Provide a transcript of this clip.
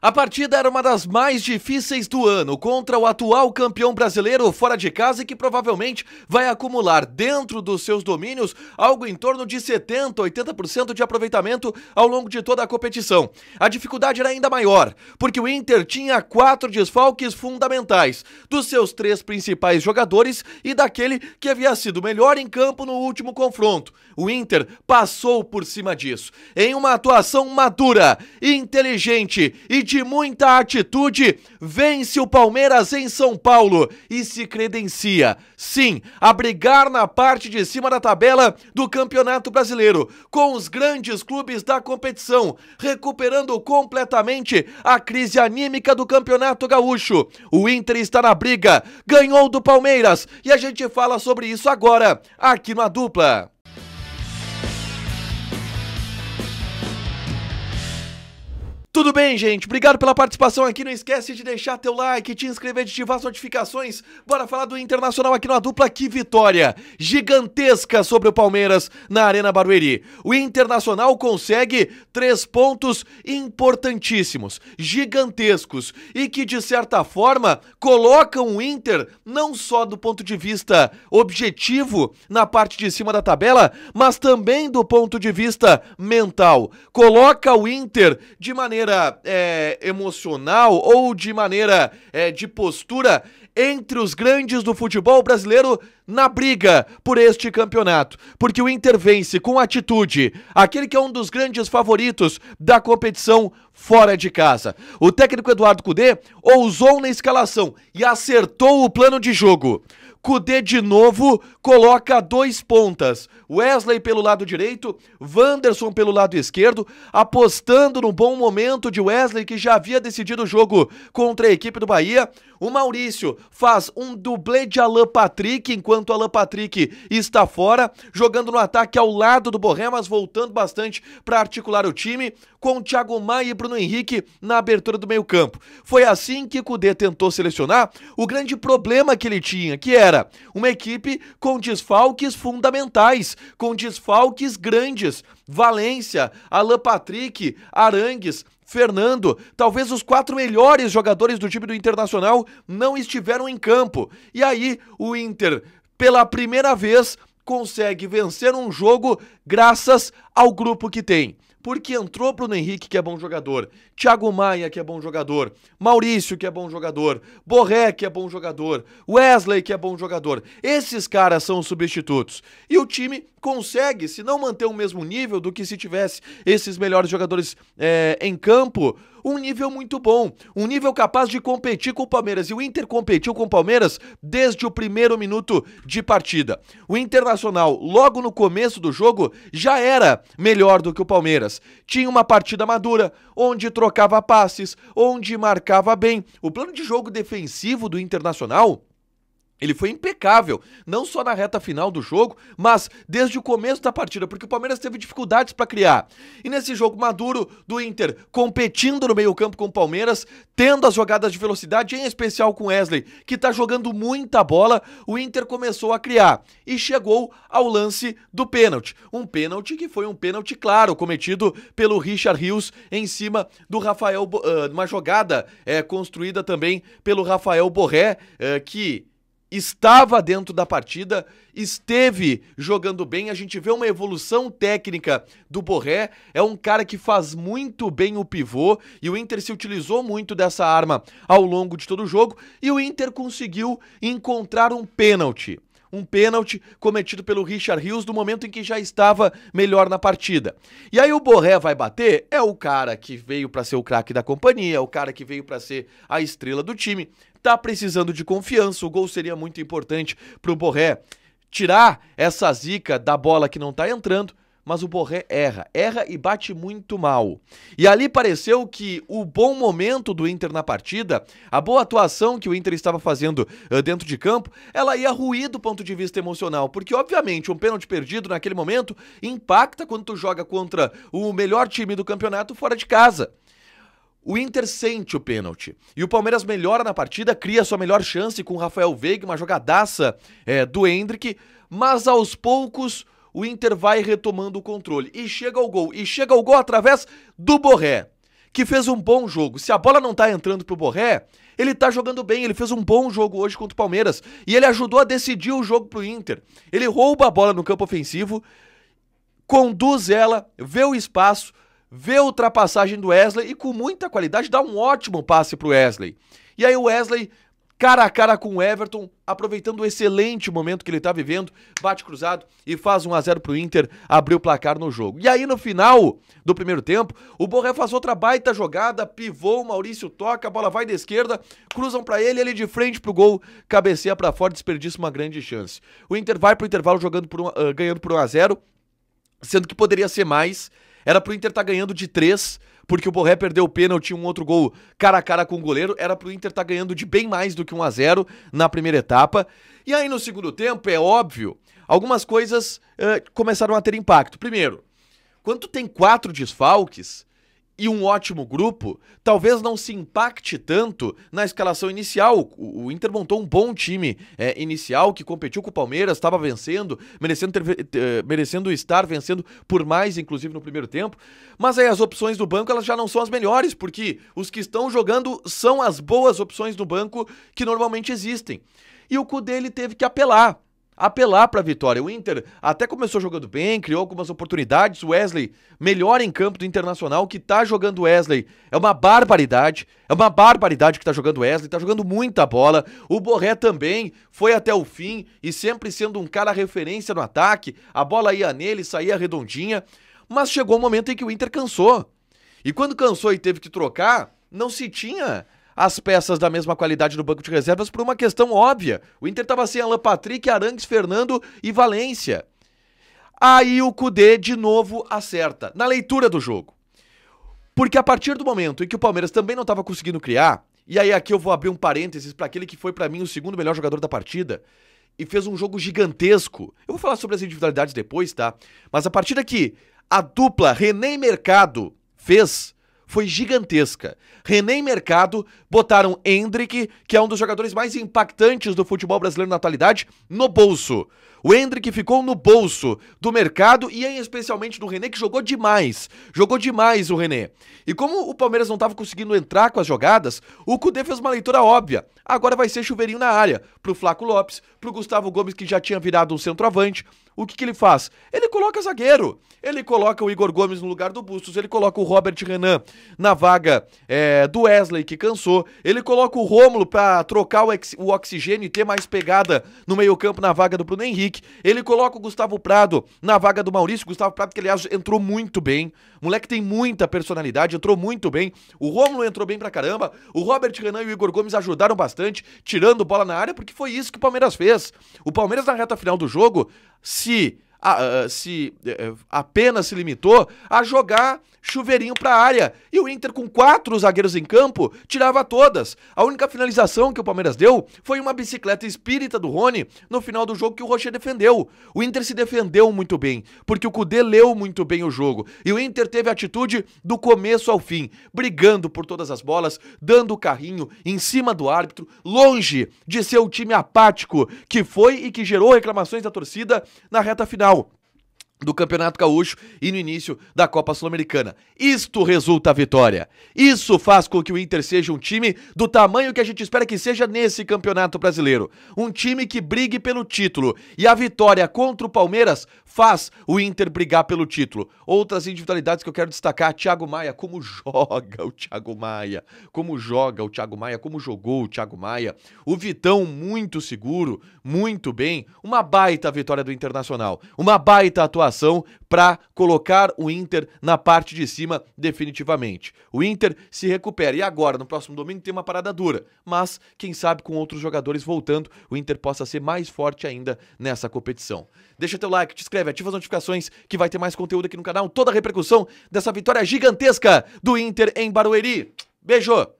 A partida era uma das mais difíceis do ano contra o atual campeão brasileiro fora de casa e que provavelmente vai acumular dentro dos seus domínios algo em torno de 70%, 80% de aproveitamento ao longo de toda a competição. A dificuldade era ainda maior, porque o Inter tinha 4 desfalques fundamentais, dos seus 3 principais jogadores e daquele que havia sido melhor em campo no último confronto. O Inter passou por cima disso, em uma atuação madura, inteligente e de muita atitude, vence o Palmeiras em São Paulo e se credencia, sim, a brigar na parte de cima da tabela do Campeonato Brasileiro, com os grandes clubes da competição, recuperando completamente a crise anímica do Campeonato Gaúcho. O Inter está na briga, ganhou do Palmeiras e a gente fala sobre isso agora, aqui no A Dupla. Tudo bem, gente? Obrigado pela participação aqui. Não esquece de deixar teu like, te inscrever, de ativar as notificações. Bora falar do Internacional aqui no A Dupla. Que vitória gigantesca sobre o Palmeiras na Arena Barueri. O Internacional consegue 3 pontos importantíssimos, gigantescos, e que de certa forma colocam o Inter não só do ponto de vista objetivo na parte de cima da tabela, mas também do ponto de vista mental. Coloca o Inter de maneira emocional ou de maneira de postura entre os grandes do futebol brasileiro na briga por este campeonato, porque o Inter vence com atitude, aquele que é um dos grandes favoritos da competição fora de casa. O técnico Eduardo Cudê ousou na escalação e acertou o plano de jogo. Cudê de novo coloca 2 pontas, Wesley pelo lado direito, Wanderson pelo lado esquerdo, apostando no bom momento de Wesley, que já havia decidido o jogo contra a equipe do Bahia. O Maurício faz um dublê de Alan Patrick, enquanto Alan Patrick está fora, jogando no ataque ao lado do Borré, mas voltando bastante para articular o time, com Thiago Maia e Bruno Henrique na abertura do meio campo. Foi assim que Cudê tentou selecionar o grande problema que ele tinha, que era uma equipe com desfalques fundamentais, com desfalques grandes. Valência, Alan Patrick, Arangues, Fernando, talvez os 4 melhores jogadores do time do Internacional não estiveram em campo. E aí o Inter, pela primeira vez, consegue vencer um jogo graças ao grupo que tem. Porque entrou Bruno Henrique, que é bom jogador, Thiago Maia, que é bom jogador, Maurício, que é bom jogador, Borré, que é bom jogador, Wesley, que é bom jogador. Esses caras são os substitutos. E o time consegue, se não manter o mesmo nível do que se tivesse esses melhores jogadores em campo, um nível muito bom, um nível capaz de competir com o Palmeiras. E o Inter competiu com o Palmeiras desde o primeiro minuto de partida. O Internacional, logo no começo do jogo, já era melhor do que o Palmeiras. Tinha uma partida madura, onde trocava passes, onde marcava bem. O plano de jogo defensivo do Internacional, ele foi impecável, não só na reta final do jogo, mas desde o começo da partida, porque o Palmeiras teve dificuldades para criar. E nesse jogo maduro do Inter, competindo no meio-campo com o Palmeiras, tendo as jogadas de velocidade, em especial com o Wesley, que tá jogando muita bola, o Inter começou a criar e chegou ao lance do pênalti. Um pênalti que foi um pênalti claro, cometido pelo Richard Rios em cima do Rafael, uma jogada construída também pelo Rafael Borré, que estava dentro da partida, esteve jogando bem. A gente vê uma evolução técnica do Borré, é um cara que faz muito bem o pivô, e o Inter se utilizou muito dessa arma ao longo de todo o jogo, e o Inter conseguiu encontrar um pênalti cometido pelo Richard Rios no momento em que já estava melhor na partida. E aí o Borré vai bater, é o cara que veio para ser o craque da companhia, é o cara que veio para ser a estrela do time, tá precisando de confiança, o gol seria muito importante pro Borré tirar essa zica da bola que não tá entrando, mas o Borré erra e bate muito mal. E ali pareceu que o bom momento do Inter na partida, a boa atuação que o Inter estava fazendo dentro de campo, ela ia ruir do ponto de vista emocional, porque obviamente um pênalti perdido naquele momento impacta quando tu joga contra o melhor time do campeonato fora de casa. O Inter sente o pênalti e o Palmeiras melhora na partida, cria sua melhor chance com o Rafael Veiga, uma jogadaça do Endrick, mas aos poucos o Inter vai retomando o controle e chega ao gol através do Borré, que fez um bom jogo. Se a bola não tá entrando pro Borré, ele tá jogando bem, ele fez um bom jogo hoje contra o Palmeiras. E ele ajudou a decidir o jogo pro Inter. Ele rouba a bola no campo ofensivo, conduz ela, vê o espaço, vê a ultrapassagem do Wesley e com muita qualidade dá um ótimo passe pro Wesley. E aí o Wesley, cara a cara com o Everton, aproveitando o excelente momento que ele tá vivendo, bate cruzado e faz 1-0 pro Inter, abriu o placar no jogo. E aí no final do primeiro tempo, o Borré faz outra baita jogada, pivô, o Maurício toca, a bola vai da esquerda, cruzam pra ele de frente pro gol, cabeceia pra fora, desperdiça uma grande chance. O Inter vai pro intervalo ganhando por 1-0, sendo que poderia ser mais. Era pro Inter estar ganhando de 3, porque o Borré perdeu o pênalti, um outro gol cara a cara com o goleiro. Era pro Inter estar ganhando de bem mais do que 1-0 na primeira etapa. E aí no segundo tempo, é óbvio, algumas coisas começaram a ter impacto. Primeiro, quando tu tem 4 desfalques e um ótimo grupo, talvez não se impacte tanto na escalação inicial. O Inter montou um bom time inicial, que competiu com o Palmeiras, estava vencendo, merecendo estar vencendo por mais, inclusive no primeiro tempo. Mas aí as opções do banco, elas já não são as melhores, porque os que estão jogando são as boas opções do banco que normalmente existem. E o Kudê, ele teve que apelar pra vitória. O Inter até começou jogando bem, criou algumas oportunidades. O Wesley, melhor em campo do Internacional, que tá jogando Wesley. É uma barbaridade que tá jogando Wesley, tá jogando muita bola. O Borré também foi até o fim e sempre sendo um cara referência no ataque. A bola ia nele, saía redondinha. Mas chegou um momento em que o Inter cansou. E quando cansou e teve que trocar, não se tinha as peças da mesma qualidade no banco de reservas por uma questão óbvia. O Inter estava sem Alan Patrick, Arangues, Fernando e Valência. Aí o Kudê de novo acerta na leitura do jogo. Porque a partir do momento em que o Palmeiras também não estava conseguindo criar, e aí aqui eu vou abrir um parênteses para aquele que foi para mim o segundo melhor jogador da partida, e fez um jogo gigantesco. Eu vou falar sobre as individualidades depois, tá? Mas a partir daqui, a dupla René e Mercado fez foi gigantesca. René e Mercado botaram Endrick, que é um dos jogadores mais impactantes do futebol brasileiro na atualidade, no bolso. O Endrick ficou no bolso do Mercado e especialmente do René, que jogou demais. Jogou demais o René. E como o Palmeiras não estava conseguindo entrar com as jogadas, o Kudê fez uma leitura óbvia. Agora vai ser chuveirinho na área. Pro Flaco Lopes, pro Gustavo Gomes, que já tinha virado um centroavante. O que ele faz? Ele coloca zagueiro. Ele coloca o Igor Gomes no lugar do Bustos. Ele coloca o Robert Renan na vaga do Wesley, que cansou. Ele coloca o Rômulo pra trocar o oxigênio e ter mais pegada no meio-campo na vaga do Bruno Henrique. Ele coloca o Gustavo Prado na vaga do Maurício. Gustavo Prado, que aliás entrou muito bem. O moleque tem muita personalidade, entrou muito bem. O Rômulo entrou bem pra caramba. O Robert Renan e o Igor Gomes ajudaram bastante, tirando bola na área, porque foi isso que o Palmeiras fez. O Palmeiras, na reta final do jogo, apenas se limitou a jogar chuveirinho pra área. E o Inter, com 4 zagueiros em campo, tirava todas. A única finalização que o Palmeiras deu foi uma bicicleta espírita do Rony no final do jogo que o Rocher defendeu. O Inter se defendeu muito bem, porque o Kudê leu muito bem o jogo. E o Inter teve a atitude do começo ao fim, brigando por todas as bolas, dando o carrinho em cima do árbitro, longe de ser o time apático que foi e que gerou reclamações da torcida na reta final do Campeonato Gaúcho e no início da Copa Sul-Americana. Isto resulta a vitória. Isso faz com que o Inter seja um time do tamanho que a gente espera que seja nesse Campeonato Brasileiro. Um time que brigue pelo título. E a vitória contra o Palmeiras faz o Inter brigar pelo título. Outras individualidades que eu quero destacar: Thiago Maia, como joga o Thiago Maia. Como joga o Thiago Maia, como jogou o Thiago Maia. O Vitão, muito seguro, muito bem. Uma baita vitória do Internacional. Uma baita atuação para colocar o Inter na parte de cima definitivamente. O Inter se recupera e agora, no próximo domingo, tem uma parada dura, mas quem sabe com outros jogadores voltando, o Inter possa ser mais forte ainda nessa competição. Deixa teu like, te inscreve, ativa as notificações que vai ter mais conteúdo aqui no canal, toda a repercussão dessa vitória gigantesca do Inter em Barueri. Beijo!